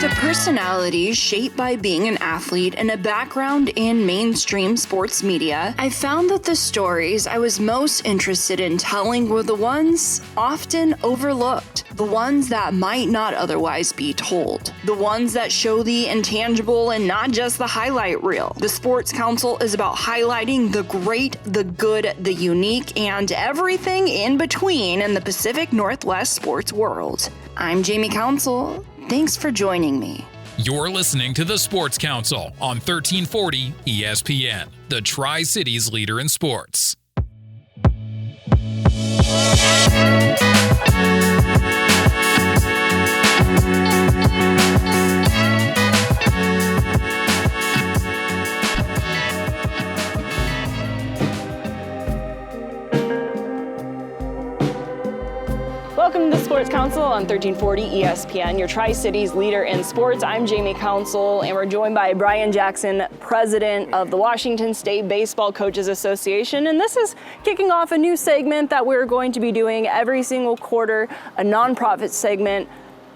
a personality shaped by being an athlete and a background in mainstream sports media, I found that the stories I was most interested in telling were the ones often overlooked, the ones that might not otherwise be told, the ones that show the intangible and not just the highlight reel. The Sports Council is about highlighting the great, the good, the unique, and everything in between in the Pacific Northwest sports world. I'm Jamie Council. Thanks for joining me. You're listening to the Sports Council on 1340 ESPN, the Tri-Cities leader in sports. Welcome to the Sports Council on 1340 ESPN, your Tri-Cities leader in sports. I'm Jamie Council, and we're joined by Brian Jackson, president of the Washington State Baseball Coaches Association. And this is kicking off a new segment that we're going to be doing every single quarter, a nonprofit segment,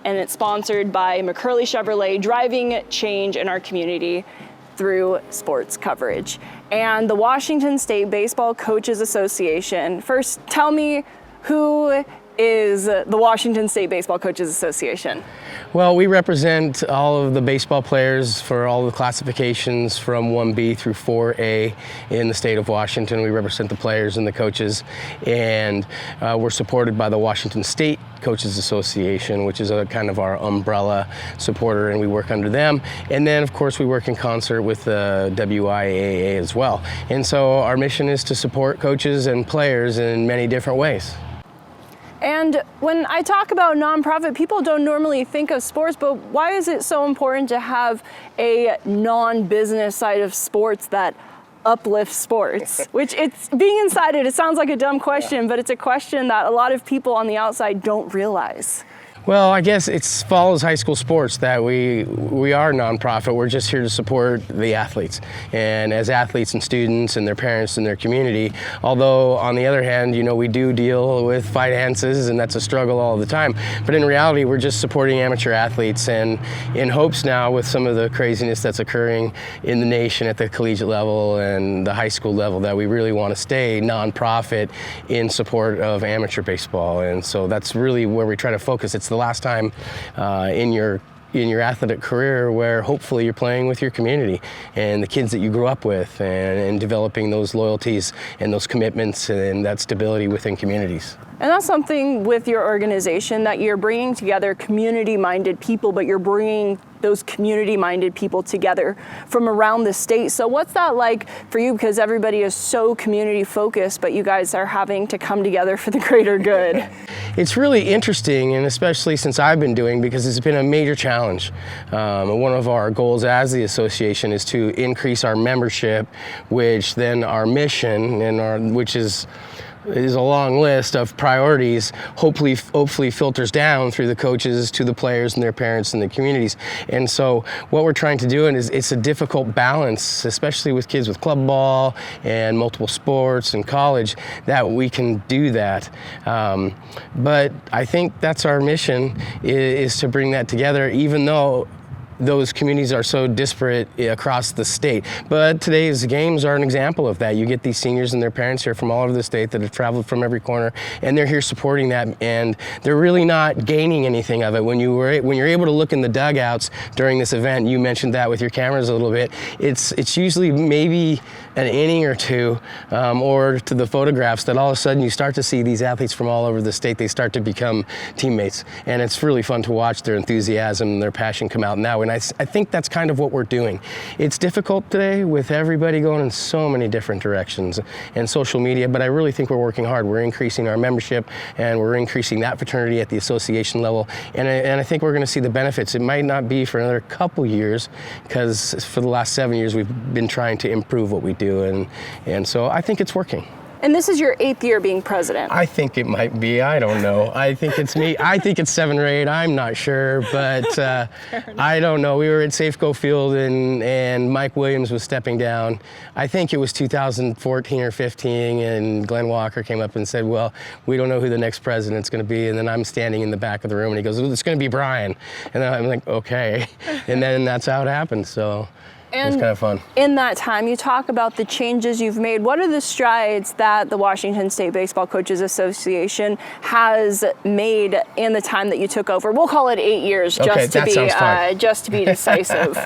and it's sponsored by McCurley Chevrolet, driving change in our community through sports coverage. And the Washington State Baseball Coaches Association, first tell me who is the Washington State Baseball Coaches Association? Well, we represent all of the baseball players for all the classifications from 1B through 4A in the state of Washington. We represent the players and the coaches, and we're supported by the Washington State Coaches Association, which is a kind of our umbrella supporter, and we work under them. And then, of course, we work in concert with the WIAA as well. And so our mission is to support coaches and players in many different ways. And when I talk about nonprofit, people don't normally think of sports, but why is it so important to have a non-business side of sports that uplifts sports? Which it's being inside it sounds like a dumb question, but it's a question that a lot of people on the outside don't realize. Well, I guess it follows high school sports that we are nonprofit. We're just here to support the athletes, and as athletes and students and their parents and their community. Although on the other hand, you know, we do deal with finances, and that's a struggle all the time. But in reality, we're just supporting amateur athletes, and in hopes now with some of the craziness that's occurring in the nation at the collegiate level and the high school level, that we really want to stay nonprofit in support of amateur baseball. And so that's really where we try to focus. It's the last time in your athletic career where hopefully you're playing with your community and the kids that you grew up with, and developing those loyalties and those commitments and that stability within communities. And that's something with your organization, that you're bringing together community-minded people, but you're bringing those community-minded people together from around the state. So what's that like for you? Because everybody is so community-focused, but you guys are having to come together for the greater good. It's really interesting, and especially since I've been doing, because it's been a major challenge. One of our goals as the association is to increase our membership, which then our mission, and which is a long list of priorities, hopefully filters down through the coaches to the players and their parents and the communities. And so what we're trying to do is, it's a difficult balance, especially with kids with club ball and multiple sports and college, that we can do that. But I think that's our mission, is to bring that together, even though those communities are so disparate across the state. But today's games are an example of that. You get these seniors and their parents here from all over the state that have traveled from every corner, and they're here supporting that, and they're really not gaining anything of it. When you're able to look in the dugouts during this event, you mentioned that with your cameras a little bit, it's usually maybe an inning or two, or to the photographs, that all of a sudden you start to see these athletes from all over the state. They start to become teammates, and it's really fun to watch their enthusiasm and their passion come out now. And I think that's kind of what we're doing. It's difficult today with everybody going in so many different directions and social media, but I really think we're working hard. We're increasing our membership, and we're increasing that fraternity at the association level, and I think we're going to see the benefits. It might not be for another couple years, because for the last 7 years we've been trying to improve what we do, and so I think it's working. And this is your 8th year being president. I think it might be. I don't know. I think it's me. I think it's 7 or 8. I'm not sure, but I don't know. We were at Safeco Field and Mike Williams was stepping down. I think it was 2014 or 15, and Glenn Walker came up and said, well, we don't know who the next president's going to be. And then I'm standing in the back of the room, and he goes, well, it's going to be Brian. And then I'm like, okay. And then that's how it happened. So. And it's kind of fun. In that time, you talk about the changes you've made. What are the strides that the Washington State Baseball Coaches Association has made in the time that you took over? We'll call it 8 years, just to be decisive.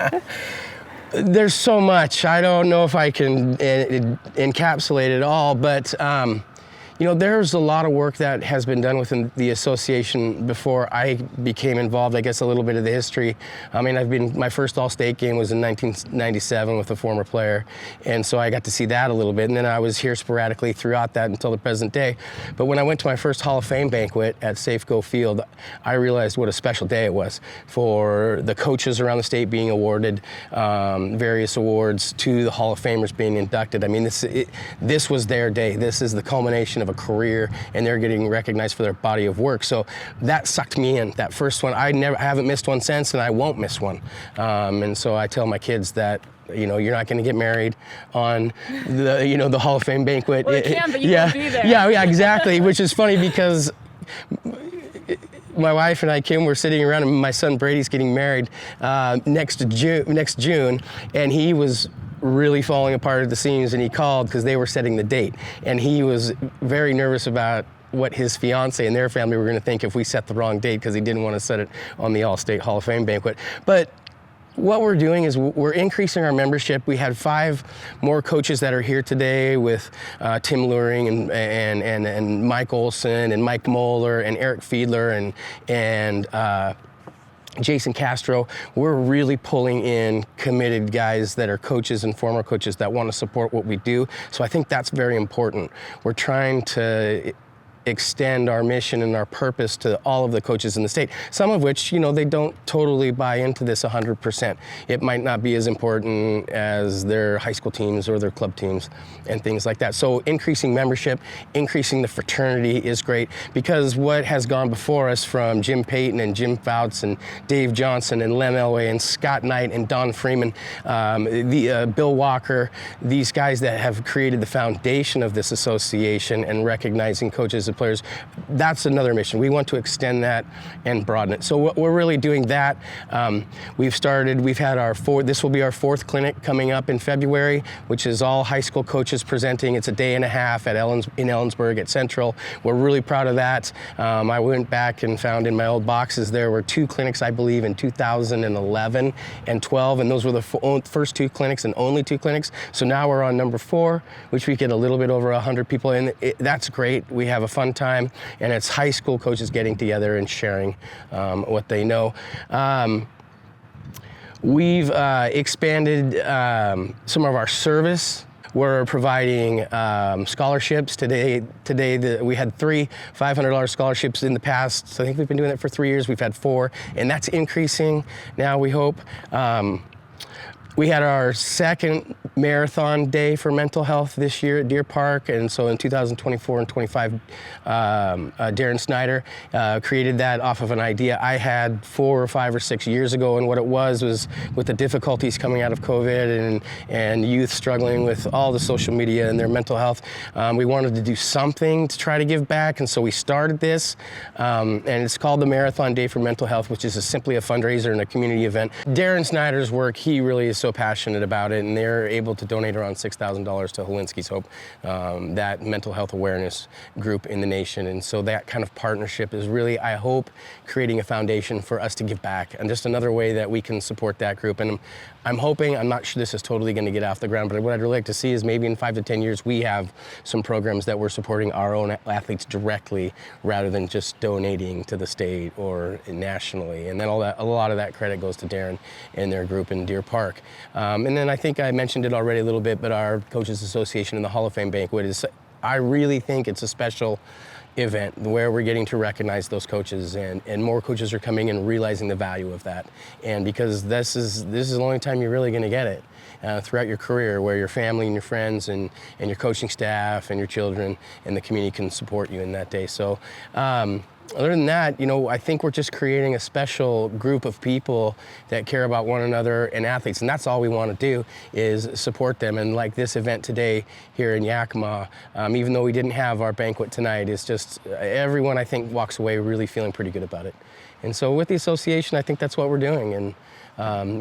There's so much. I don't know if I can encapsulate it all, but there's a lot of work that has been done within the association before I became involved. I guess a little bit of the history. I mean, my first All-State game was in 1997 with a former player, and so I got to see that a little bit, and then I was here sporadically throughout that until the present day. But when I went to my first Hall of Fame banquet at Safeco Field, I realized what a special day it was for the coaches around the state being awarded various awards, to the Hall of Famers being inducted. I mean, this was their day. This is the culmination of a career, and they're getting recognized for their body of work. So that sucked me in. That first one, I haven't missed one since, and I won't miss one. And so I tell my kids that, you're not going to get married on the Hall of Fame banquet. Well, you can, but you won't be there. Yeah, exactly. Which is funny because my wife and I, Kim, were sitting around, and my son Brady's getting married next June, and he was really falling apart at the seams, and he called because they were setting the date, and he was very nervous about what his fiance and their family were going to think if we set the wrong date, because he didn't want to set it on the All-State Hall of Fame banquet. But what we're doing is we're increasing our membership. We had 5 more coaches that are here today with Tim Luring and Mike Olson and Mike Moeller and Eric Fiedler and Jason Castro. We're really pulling in committed guys that are coaches and former coaches that want to support what we do. So I think that's very important. We're trying to extend our mission and our purpose to all of the coaches in the state, some of which, they don't totally buy into this 100%. It might not be as important as their high school teams or their club teams and things like that. So increasing membership, increasing the fraternity is great, because what has gone before us from Jim Payton and Jim Fouts and Dave Johnson and Lem Elway and Scott Knight and Don Freeman, Bill Walker, these guys that have created the foundation of this association and recognizing coaches and players, that's another mission. We want to extend that and broaden it. So we're really doing that. We've had this will be our 4th clinic coming up in February, which is all high school coaches presenting. It's a day and a half in Ellensburg at Central. We're really proud of that. I went back and found in my old boxes there were 2 clinics, I believe, in 2011 and 12, and those were the first 2 clinics and only 2 clinics. So now we're on number 4, which we get a little bit over 100 people in. That's great. We have a fun time, and it's high school coaches getting together and sharing what they know. We've expanded some of our service. We're providing scholarships. Today we had 3 $500 scholarships in the past. So I think we've been doing that for 3 years. We've had 4, and that's increasing now, we hope. We had our 2nd marathon day for mental health this year at Deer Park, and so in 2024 and 25, Darren Snyder created that off of an idea I had 4 or 5 or 6 years ago, and what it was with the difficulties coming out of COVID and youth struggling with all the social media and their mental health, we wanted to do something to try to give back, and so we started this, and it's called the Marathon Day for Mental Health, which is simply a fundraiser and a community event. Darren Snyder's work, he really is so passionate about it, and they're able to donate around $6,000 to Helinski's Hope, that mental health awareness group in the nation. And so that kind of partnership is really, I hope, creating a foundation for us to give back, and just another way that we can support that group. And I'm hoping, I'm not sure this is totally going to get off the ground, but what I'd really like to see is maybe in 5 to 10 years we have some programs that we're supporting our own athletes directly rather than just donating to the state or nationally. And then a lot of that credit goes to Darren and their group in Deer Park. And then I think I mentioned it already a little bit, but our Coaches Association in the Hall of Fame banquet I really think it's a special event where we're getting to recognize those coaches, and more coaches are coming and realizing the value of that. And because this is the only time you're really going to get it throughout your career, where your family and your friends and your coaching staff and your children and the community can support you in that day. So other than that, I think we're just creating a special group of people that care about one another and athletes, and that's all we want to do is support them. And like this event today here in Yakima, even though we didn't have our banquet tonight, it's just everyone, I think, walks away really feeling pretty good about it. And so with the association, I think that's what we're doing, and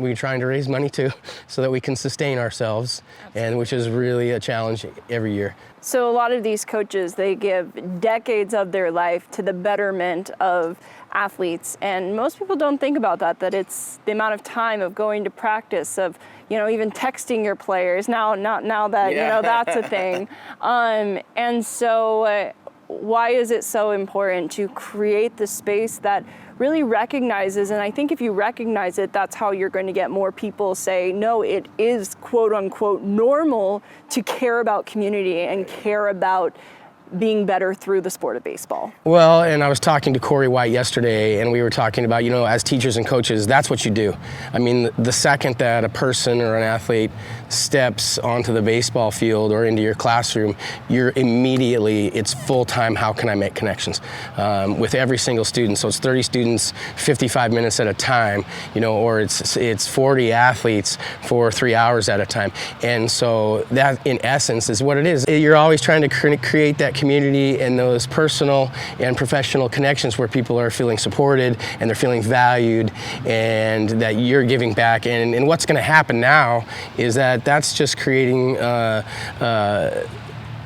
we're trying to raise money too so that we can sustain ourselves, and which is really a challenge every year. So a lot of these coaches, they give decades of their life to the betterment of athletes, and most people don't think about that it's the amount of time of going to practice, of even texting your players now that that's a thing. And so why is it so important to create the space that really recognizes, and I think if you recognize it, that's how you're going to get more people say, no, it is quote unquote normal to care about community and care about being better through the sport of baseball. Well, and I was talking to Corey White yesterday, and we were talking about, as teachers and coaches, that's what you do. I mean, the second that a person or an athlete steps onto the baseball field or into your classroom, it's full-time, how can I make connections with every single student. So it's 30 students, 55 minutes at a time, or it's 40 athletes for 3 hours at a time. And so that, in essence, is what it is. You're always trying to create that community and those personal and professional connections where people are feeling supported and they're feeling valued, and that you're giving back. And what's going to happen now is that's just creating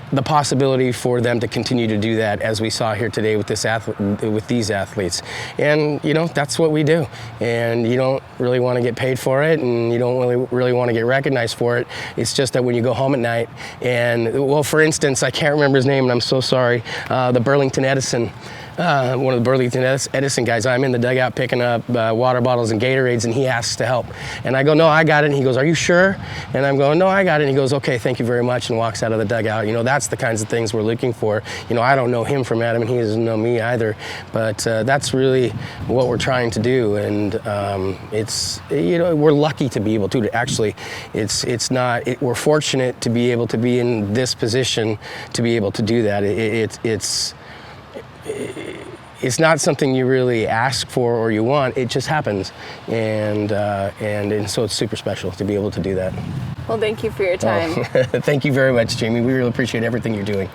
the possibility for them to continue to do that, as we saw here today with these athletes. And that's what we do. And you don't really want to get paid for it, and you don't really want to get recognized for it. It's just that when you go home at night, and for instance, I can't remember his name, and I'm so sorry, the Burlington Edison. One of the Burlington Edison guys, I'm in the dugout picking up water bottles and Gatorades, and he asks to help. And I go, no, I got it. And he goes, are you sure? And I'm going, no, I got it. And he goes, okay, thank you very much, and walks out of the dugout. That's the kinds of things we're looking for. I don't know him from Adam, and he doesn't know me either. But that's really what we're trying to do. And it's, we're lucky to be able to actually, we're fortunate to be able to be in this position to be able to do that. It's not something you really ask for or you want, it just happens. And so it's super special to be able to do that. Well, thank you for your time. Thank you very much, Jamie. We really appreciate everything you're doing.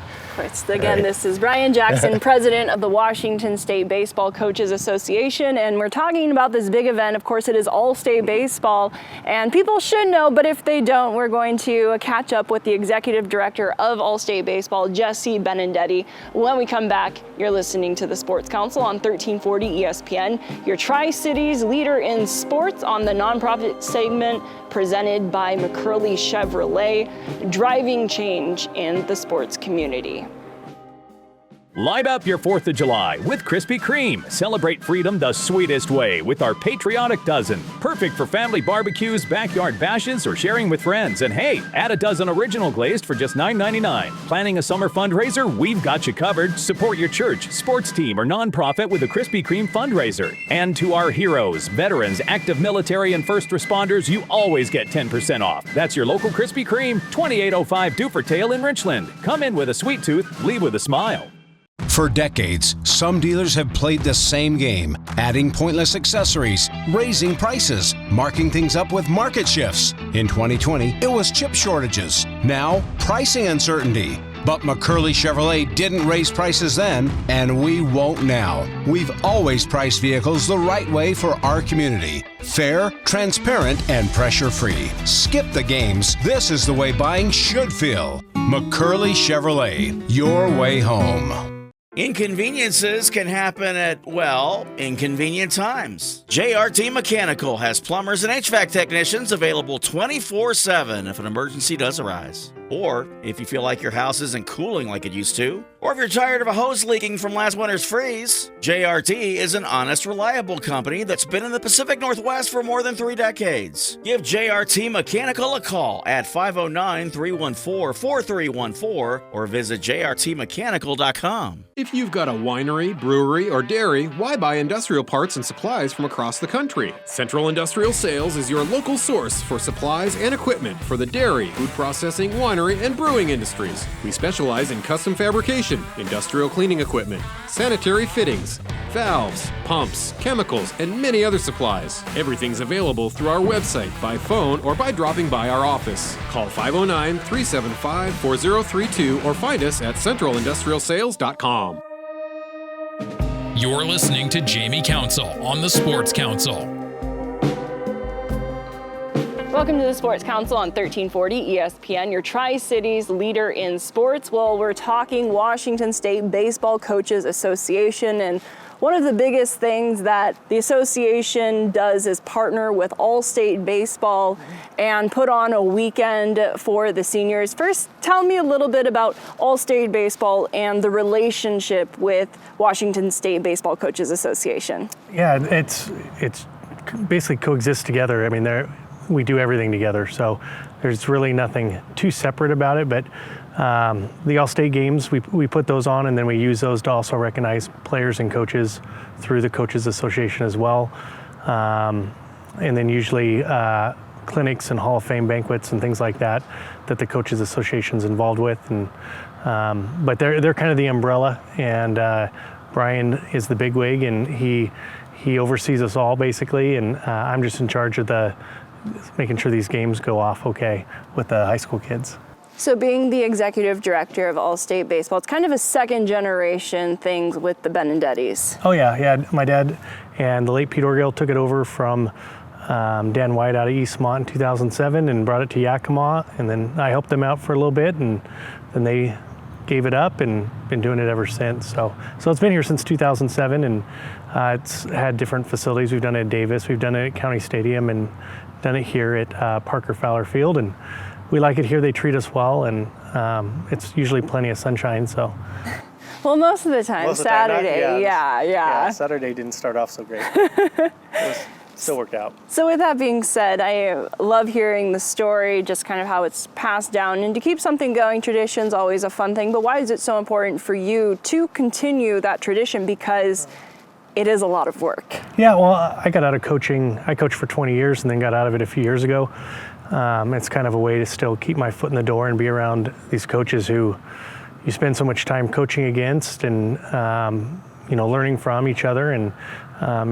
Again, This is Brian Jackson, president of the Washington State Baseball Coaches Association, and we're talking about this big event. Of course, it is All-State Baseball, and people should know, but if they don't, we're going to catch up with the executive director of All-State Baseball, Jesse Benedetti. When we come back, you're listening to the Sports Council on 1340 ESPN, your Tri-Cities leader in sports, on the nonprofit segment presented by McCurley Chevrolet, driving change in the sports community. Light up your 4th of July with Krispy Kreme. Celebrate freedom the sweetest way with our Patriotic Dozen. Perfect for family barbecues, backyard bashes, or sharing with friends. And hey, add a dozen original glazed for just $9.99. Planning a summer fundraiser? We've got you covered. Support your church, sports team, or nonprofit with a Krispy Kreme fundraiser. And to our heroes, veterans, active military, and first responders, you always get 10% off. That's your local Krispy Kreme, 2805 Dufourtail in Richland. Come in with a sweet tooth, leave with a smile. For decades, some dealers have played the same game, adding pointless accessories, raising prices, marking things up with market shifts. In 2020, it was chip shortages. Now, pricing uncertainty. But McCurley Chevrolet didn't raise prices then, and we won't now. We've always priced vehicles the right way for our community. Fair, transparent, and pressure-free. Skip the games. This is the way buying should feel. McCurley Chevrolet, your way home. Inconveniences can happen at, inconvenient times. JRT Mechanical has plumbers and HVAC technicians available 24/7 if an emergency does arise. Or if you feel like your house isn't cooling like it used to, or if you're tired of a hose leaking from last winter's freeze, JRT is an honest, reliable company that's been in the Pacific Northwest for more than 3 decades. Give JRT Mechanical a call at 509-314-4314 or visit jrtmechanical.com. If you've got a winery, brewery, or dairy, why buy industrial parts and supplies from across the country? Central Industrial Sales is your local source for supplies and equipment for the dairy, food processing, winery, and brewing industries. We specialize in custom fabrication, industrial cleaning equipment, sanitary fittings, valves, pumps, chemicals, and many other supplies. Everything's available through our website, by phone, or by dropping by our office. Call 509-375-4032 or find us at centralindustrialsales.com. You're listening to Jamie Council on the Sports Council. Welcome to the Sports Council on 1340 ESPN, your Tri-Cities leader in sports. Well, we're talking Washington State Baseball Coaches Association, and one of the biggest things that the association does is partner with All-State Baseball and put on a weekend for the seniors. First, tell me a little bit about All-State Baseball and the relationship with Washington State Baseball Coaches Association. Yeah, it's basically coexists together. I mean, we do everything together, so there's really nothing too separate about it. But the All-State games, we put those on, and then we use those to also recognize players and coaches through the Coaches Association as well. And then usually clinics and Hall of Fame banquets and things like that the Coaches Association's involved with. And but they're kind of the umbrella, and Brian is the bigwig, and he oversees us all basically, and I'm just in charge of making sure these games go off okay with the high school kids. So being the executive director of All-State Baseball, it's kind of a second generation thing with the Benedettis. Oh yeah, my dad and the late Pete Orgill took it over from Dan White out of Eastmont in 2007 and brought it to Yakima, and then I helped them out for a little bit, and then they gave it up and been doing it ever since. So it's been here since 2007, and it's had different facilities. We've done it at Davis, we've done it at County Stadium, and done it here at Parker Fowler Field, and we like it here. They treat us well, and it's usually plenty of sunshine. So, well, most of the time, Saturday, yeah. Saturday didn't start off so great. Still worked out. So with that being said, I love hearing the story, just kind of how it's passed down, and to keep something going, tradition's always a fun thing. But why is it so important for you to continue that tradition? Because it is a lot of work. Yeah, well, I got out of coaching. I coached for 20 years and then got out of it a few years ago. It's kind of a way to still keep my foot in the door and be around these coaches who you spend so much time coaching against and learning from each other. And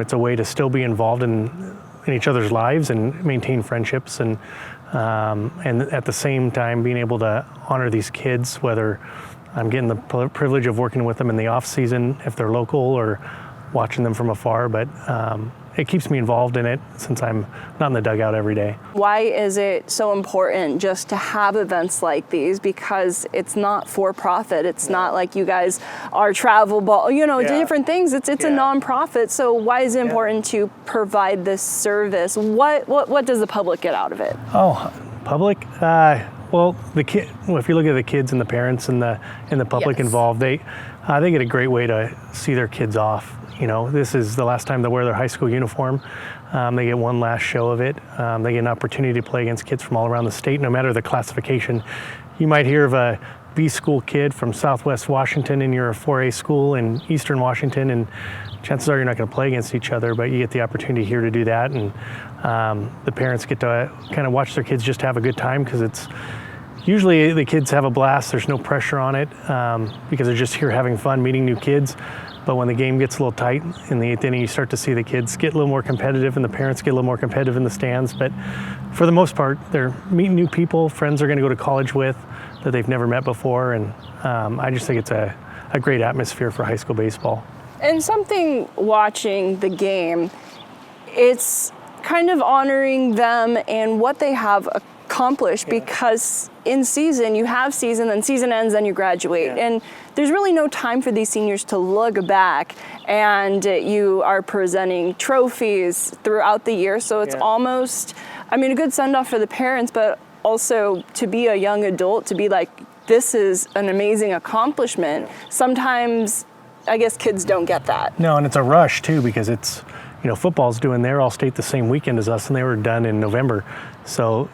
it's a way to still be involved in each other's lives and maintain friendships. And at the same time, being able to honor these kids, whether I'm getting the privilege of working with them in the off season, if they're local, or watching them from afar, but it keeps me involved in it since I'm not in the dugout every day. Why is it so important just to have events like these? Because it's not for profit. It's not like you guys are travel ball, different things. It's a nonprofit. So why is it important to provide this service? What does the public get out of it? Oh, public? Well, if you look at the kids and the parents and the public involved, they get a great way to see their kids off. This is the last time they wear their high school uniform. They get one last show of it. They get an opportunity to play against kids from all around the state, no matter the classification. You might hear of a B school kid from Southwest Washington and you're a 4A school in Eastern Washington, and chances are you're not going to play against each other, but you get the opportunity here to do that. And the parents get to kind of watch their kids just have a good time, because it's usually the kids have a blast. There's no pressure on it because they're just here having fun, meeting new kids. But when the game gets a little tight in the 8th inning, you start to see the kids get a little more competitive and the parents get a little more competitive in the stands. But for the most part, they're meeting new people, friends they're going to go to college with that they've never met before. And I just think it's a great atmosphere for high school baseball. And something watching the game, it's kind of honoring them and what they have accomplished, because in season, you have season, then season ends, then you graduate. And there's really no time for these seniors to look back, and you are presenting trophies throughout the year. So it's almost, a good send-off for the parents, but also to be a young adult, to be like, this is an amazing accomplishment. Sometimes, I guess kids don't get that. No, and it's a rush too, because it's, football's doing their All-State the same weekend as us, and they were done in November. So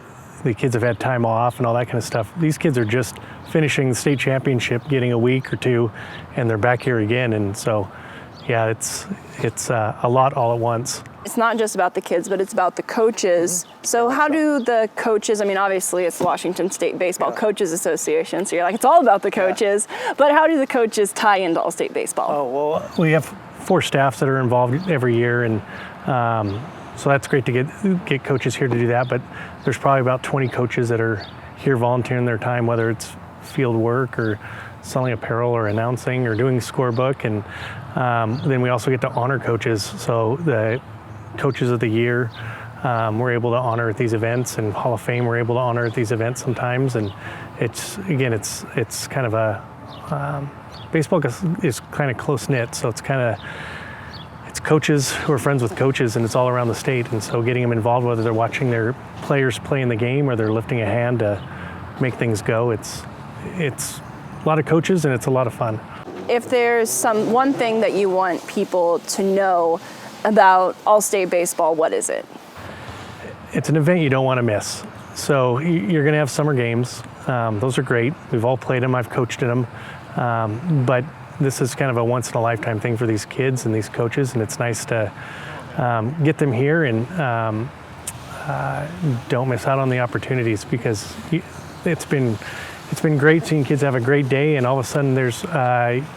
the kids have had time off and all that kind of stuff. These kids are just finishing the state championship, getting a week or two, and they're back here again. And so, yeah, it's a lot all at once. It's not just about the kids, but it's about the coaches. So how do the coaches, obviously it's the Washington State Baseball Coaches Association, so you're like, it's all about the coaches, but how do the coaches tie into All-State Baseball? Oh, well, we have 4 staffs that are involved every year, and so that's great to get coaches here to do that, but there's probably about 20 coaches that are here volunteering their time, whether it's field work or selling apparel or announcing or doing scorebook, and then we also get to honor coaches. So the Coaches of the Year, we're able to honor at these events, and Hall of Fame we're able to honor at these events sometimes. And it's kind of a baseball is kind of close knit, so it's coaches who are friends with coaches, and it's all around the state. And so getting them involved, whether they're watching their players play in the game or they're lifting a hand to make things go, it's a lot of coaches and it's a lot of fun. If there's one thing that you want people to know about All-State Baseball, what is it? It's an event you don't want to miss. So you're going to have summer games. Those are great. We've all played them. I've coached in them. But this is kind of a once-in-a-lifetime thing for these kids and these coaches, and it's nice to get them here and don't miss out on the opportunities, because it's been great seeing kids have a great day, and all of a sudden there's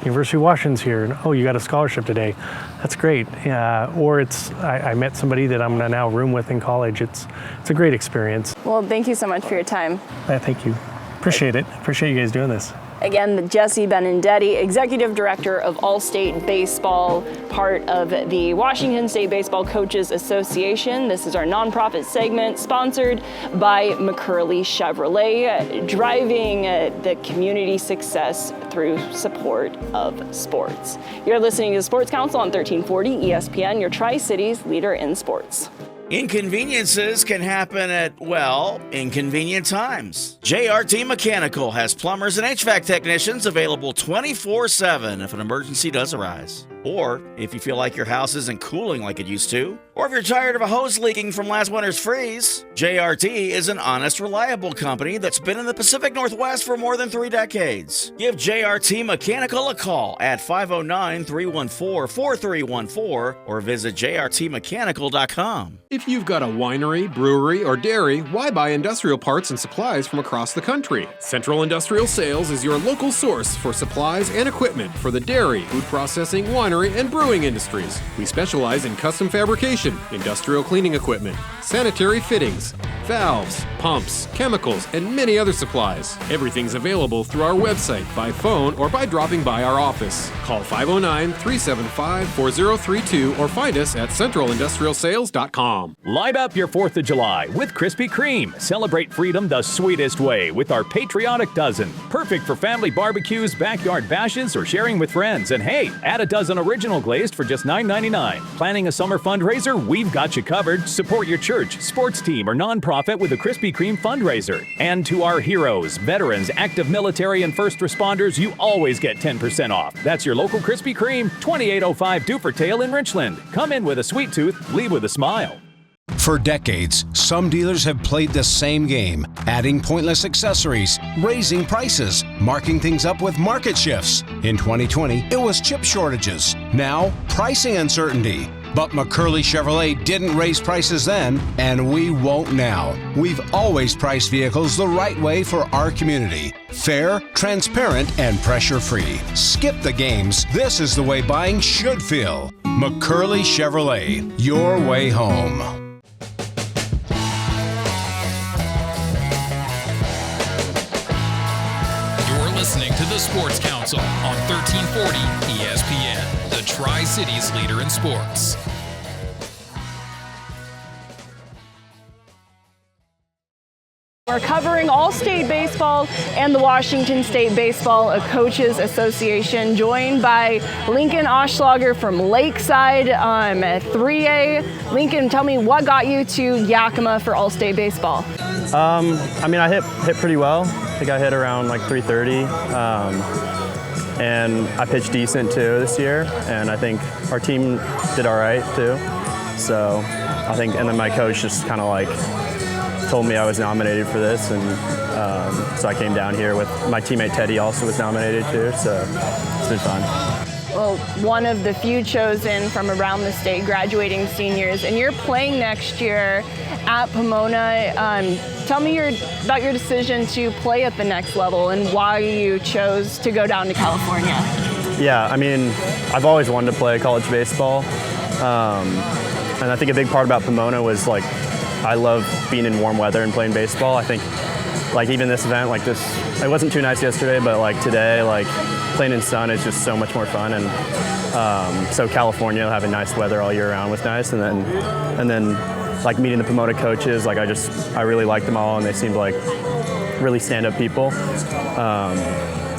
University of Washington's here, and oh, you got a scholarship today. That's great. Or I met somebody that I'm gonna now room with in college. It's a great experience. Well, thank you so much for your time. Thank you. Appreciate it. Appreciate you guys doing this. Again, Jesse Benedetti, Executive Director of All-State Baseball, part of the Washington State Baseball Coaches Association. This is our nonprofit segment sponsored by McCurley Chevrolet, driving the community success through support of sports. You're listening to the Sports Council on 1340 ESPN, your Tri-Cities leader in sports. Inconveniences can happen at, well, inconvenient times. JRT Mechanical has plumbers and HVAC technicians available 24/7 if an emergency does arise. Or if you feel like your house isn't cooling like it used to, or if you're tired of a hose leaking from last winter's freeze, JRT is an honest, reliable company that's been in the Pacific Northwest for more than 3 decades. Give JRT Mechanical a call at 509-314-4314 or visit jrtmechanical.com. If you've got a winery, brewery, or dairy, why buy industrial parts and supplies from across the country? Central Industrial Sales is your local source for supplies and equipment for the dairy, food processing, winery, and brewing industries. We specialize in custom fabrication, industrial cleaning equipment, sanitary fittings, valves, pumps, chemicals, and many other supplies. Everything's available through our website, by phone, or by dropping by our office. Call 509-375-4032 or find us at centralindustrialsales.com. Light up your 4th of July with Krispy Kreme. Celebrate freedom the sweetest way with our patriotic dozen. Perfect for family barbecues, backyard bashes, or sharing with friends. And hey, add a dozen original glazed for just $9.99. Planning a summer fundraiser? We've got you covered. Support your church, sports team, or nonprofit with a Krispy Kreme fundraiser. And to our heroes, veterans, active military, and first responders, you always get 10% off. That's your local Krispy Kreme, 2805 Dupertail in Richland. Come in with a sweet tooth, leave with a smile. For decades, some dealers have played the same game, adding pointless accessories, raising prices, marking things up with market shifts. In 2020, it was chip shortages. Now, pricing uncertainty. But McCurley Chevrolet didn't raise prices then, and we won't now. We've always priced vehicles the right way for our community. Fair, transparent, and pressure-free. Skip the games. This is the way buying should feel. McCurley Chevrolet, your way home. You're listening to the Sports Council on 1340 ESPN, the Tri-Cities leader in sports. We're covering All-State Baseball and the Washington State Baseball Coaches Association, joined by Lincoln Oelschager from Lakeside, 3A. Lincoln, tell me what got you to Yakima for All-State Baseball? I mean, I hit pretty well. I think I hit around like 330. And I pitched decent too this year. And I think our team did all right too. So I think, and then my coach just kind of like told me I was nominated for this. And so I came down here with my teammate Teddy also was nominated too. So it's been fun. Well, one of the few chosen from around the state graduating seniors, and you're playing next year at Pomona. Tell me about your decision to play at the next level and why you chose to go down to California. Yeah, I mean, I've always wanted to play college baseball. And I think a big part about Pomona was like, I love being in warm weather and playing baseball. I think like even this event, like this, it wasn't too nice yesterday, but like today, like playing in sun is just so much more fun. And so California having nice weather all year round was nice. And then like meeting the Pomona coaches, like I really liked them all and they seemed like really stand-up people.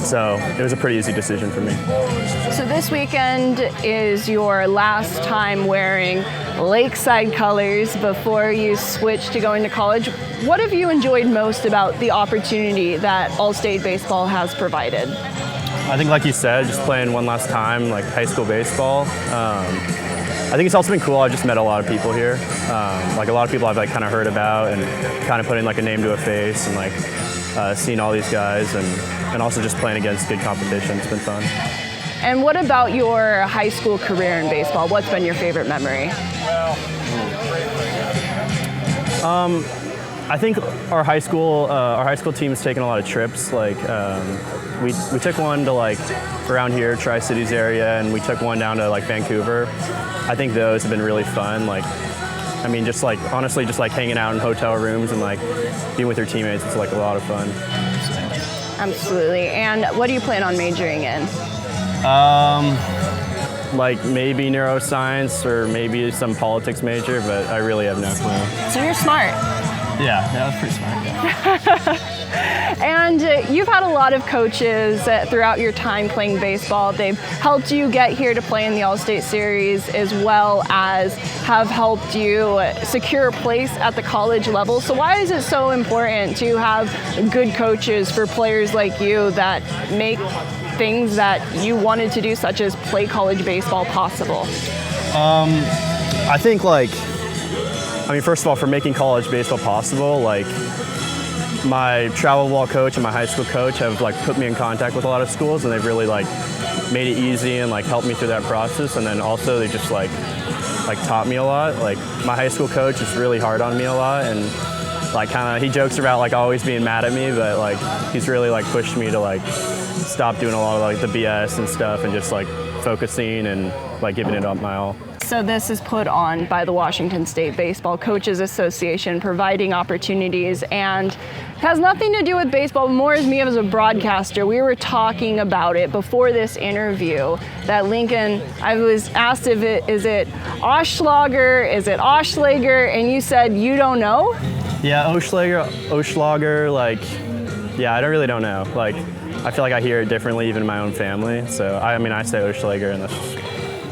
So it was a pretty easy decision for me. So this weekend is your last time wearing Lakeside colors before you switch to going to college. What have you enjoyed most about the opportunity that All-State Baseball has provided? I think like you said, just playing one last time, like high school baseball. I think it's also been cool. I've just met a lot of people here. Like a lot of people I've like kind of heard about and kind of putting like a name to a face and like seeing all these guys and also just playing against good competition. It's been fun. And what about your high school career in baseball? What's been your favorite memory? I think our high school team's taken a lot of trips. Like we took one to like around here, Tri-Cities area, and we took one down to like Vancouver. I think those have been really fun. Like, I mean, just like honestly, just like hanging out in hotel rooms and like being with your teammates, it's like a lot of fun. Absolutely. And what do you plan on majoring in? Like maybe neuroscience or maybe some politics major, but I really have no clue. So you're smart. Yeah, that's pretty smart. Yeah. And you've had a lot of coaches throughout your time playing baseball. They've helped you get here to play in the All-State Series as well as have helped you secure a place at the college level. So why is it so important to have good coaches for players like you that make things that you wanted to do, such as play college baseball, possible? I think first of all, for making college baseball possible, like my travel ball coach and my high school coach have like put me in contact with a lot of schools and they've really like made it easy and like helped me through that process. And then also they just like taught me a lot. Like my high school coach is really hard on me a lot and like kind of, he jokes about like always being mad at me, but like he's really like pushed me to like stop doing a lot of like the BS and stuff and just like focusing and like giving it up my all. So this is put on by the Washington State Baseball Coaches Association, providing opportunities, and it has nothing to do with baseball, more as me as a broadcaster. We were talking about it before this interview, that Lincoln, I was asked if is it Oelschager, is it Oelschager, and you said you don't know? Yeah, Oelschager, like, yeah, I really don't know. Like, I feel like I hear it differently even in my own family. So, I mean, I say Oelschager, and that's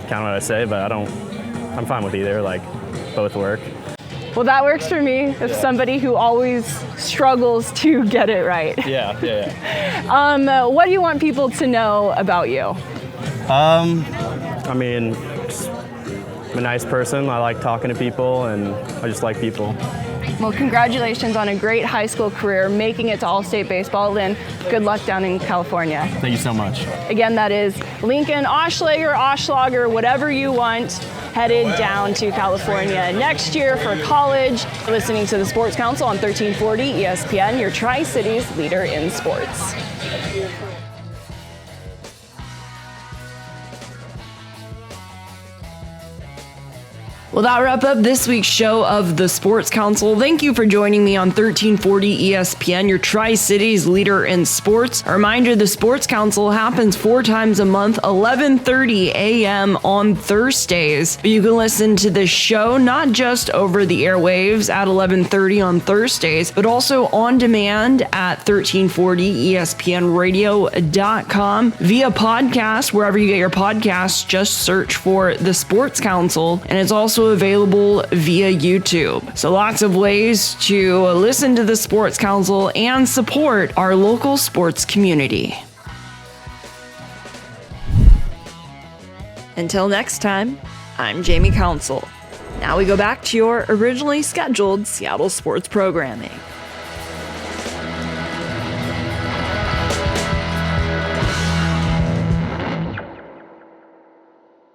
kind of what I say, but I'm fine with either, like, both work. Well, that works for me, as somebody who always struggles to get it right. Yeah. What do you want people to know about you? I mean, I'm a nice person. I like talking to people, and I just like people. Well, congratulations on a great high school career, making it to All-State Baseball, and good luck down in California. Thank you so much. Again, that is Lincoln Oelschager, whatever you want, headed down to California next year for college. Listening to the Sports Council on 1340 ESPN, your Tri-Cities leader in sports. Well, that wraps up this week's show of the Sports Council. Thank you for joining me on 1340 ESPN, your Tri-Cities leader in sports. A reminder, the Sports Council happens 4 times a month, 11:30 a.m. on Thursdays. But you can listen to this show not just over the airwaves at 11:30 on Thursdays, but also on demand at 1340ESPNradio.com via podcast. Wherever you get your podcasts, just search for the Sports Council. And it's also also available via YouTube. So lots of ways to listen to the Sports Council and support our local sports community. Until next time, I'm Jamie Council. Now we go back to your originally scheduled Seattle sports programming.